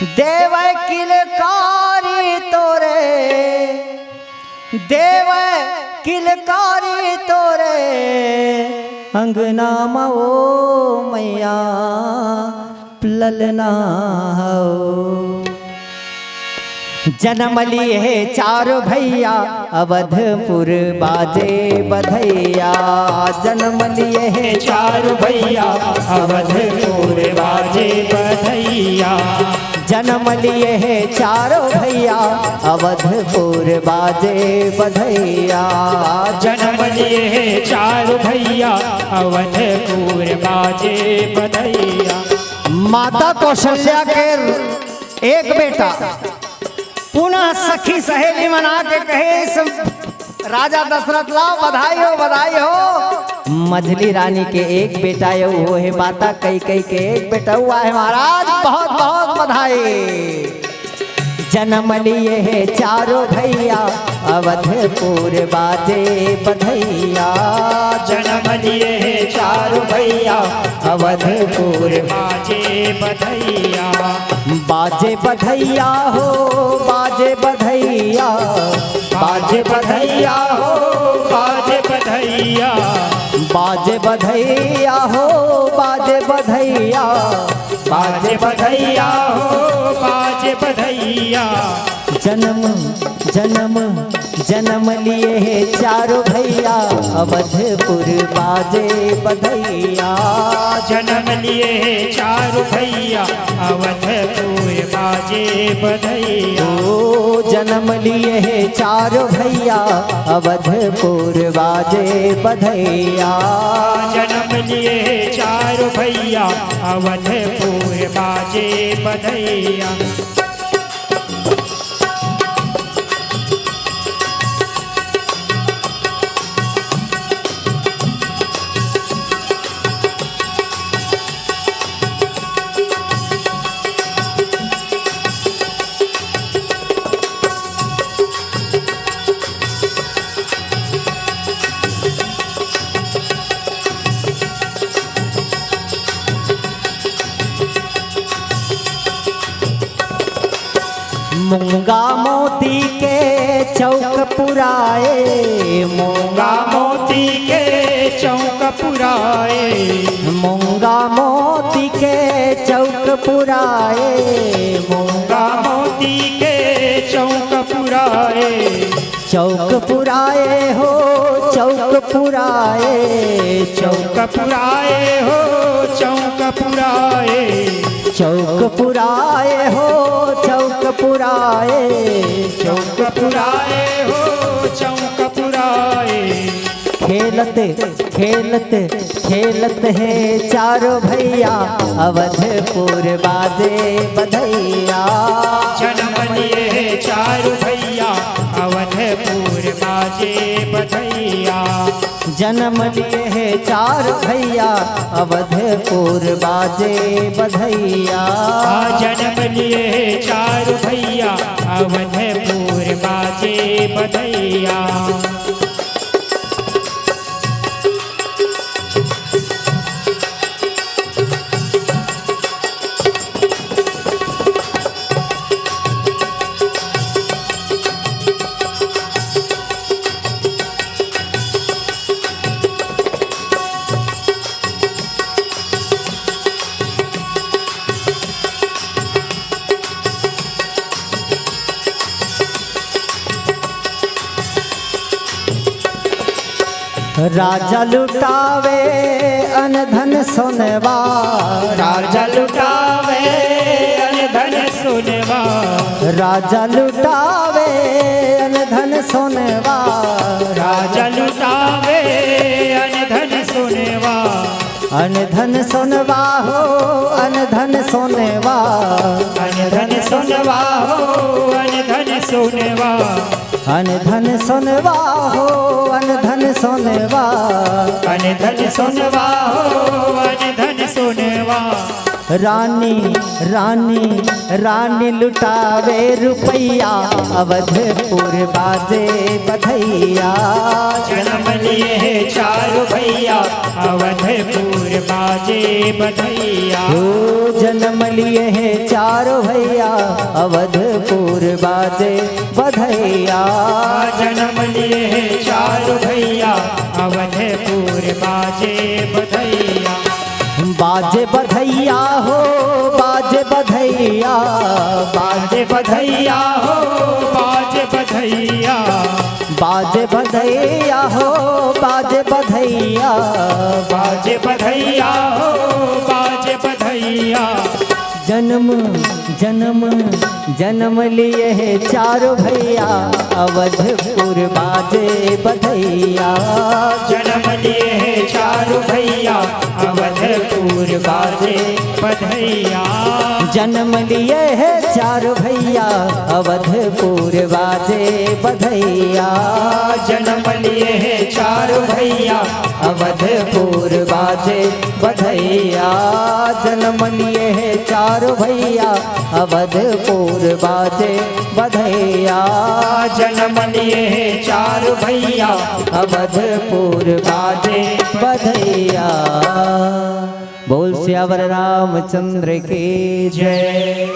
देव किलकारी तोरे, देव किलकारी तोरे अंगना मो मैया ललना हो। जन्म लिए चारों भैया अवधपुर बाजे बधैया। जन्म लिए चारों भैया अवधपुर बाजे बधैया। जन्म लिए चारों भैया अवधपुर बाजे बधैया। जन्म लिए चारों भैया अवधपुर बाजे बधैया। माता कौशल्या के एक बेटा पुनः सखी सहेली मना के कहे इस राजा दशरथ लाओ बधाई हो बधाई हो। मझली रानी के एक बेटा है वो है माता कैकेयी के एक बेटा हुआ है महाराज, बहुत बहुत बधाई। जन्म लिए है चारों भैया अवधपुर बाजे बधैया। जन्म लिए चारों भैया अवधपुर बाजे बधैया। बाजे बधैया हो बाजे बधैया, बाजे बधैया हो बाजे बधैया। बाजे बधैया हो बाजे बधैया, बाजे बधैया हो बाजे बधैया। जन्म जन्म जन्म लिए है चारों भैया अवधपुर बाजे बधैया। जन्म लिए चारों भैया अवधपुर बाजे बधैया। ओ जन्म लिए है चारों भैया अवधपुर बाजे बधैया। जन्म लिए चारों भैया अवधपुर बाजे बधैया। मूंगा मोती के चौक पुराए, मूंगा मोती के चौक पुराए। मूंगा मोती के चौक पुराए। मूंगा मोती के चौक पुराए। चौक पुराए हो चौक पुराए, चौक पुराए हो चौक पुराए। चौक पुराए हो चौक पुराए। चौक पुराए हो चौक पुराए। खेलत खेलत खेलत है चारों भैया अवधपुर बाजे बधैया। जन्म लिए चारों भैया अवधपुर बाजे बधैया। जन्म लिए है चार भैया अवधपुर बाजे बधैया। जन्म लिए चारों भैया अवधपुर बाजे बधैया। राजा लुटावे अनधन सोनवा। राजा लुटावे अनधन सोनवा। राजा लुटावे अनधन सोनवा। राजा लुटावे अनधन सोनवा। अनधन सोनवा हो अनधन सोनवा। अनधन सोनवा हो अनधन सोनवा। अनधन सोनवा हो अनधन सोनवा। अनधन सोनवा हो अनधन सोनवा। रानी रानी रानी लुटावे रुपैया अवधपुर बाजे बधैया। जन्म लिए चारों भैया अवधपुर बाजे बाजे बधैया हो जन्म लिए हैं चारों भैया अवधपुर बाजे बधैया जन्म लिए हैं चारों भैया अवधपुर बाजे बधैया बाजे बधैया हो बाजे बधैया बाजे बधैया हो बाजे बधैया बाजे बधैया हो बाजे बधैया बाजे बधैया हो बाजे बधैया जन्म जन्म जन्म लिए हैं चारों भैया अवधपुर बाजे बधैया जन्म लिए हैं चारों भैया अवधपुर बाजे बधैया जन्म लिए हैं चारों भैया अवधपुर बाजे बधैया जन्म लिए हैं चारों भैया अवधपुर बाजे बधैया जन्म लिए हैं चारों भैया अवधपुर बाजे बधैया जन्म लिए हैं चारों भैया अवधपुर बाजे बधैया बोल श्यावर रामचंद्र की जय।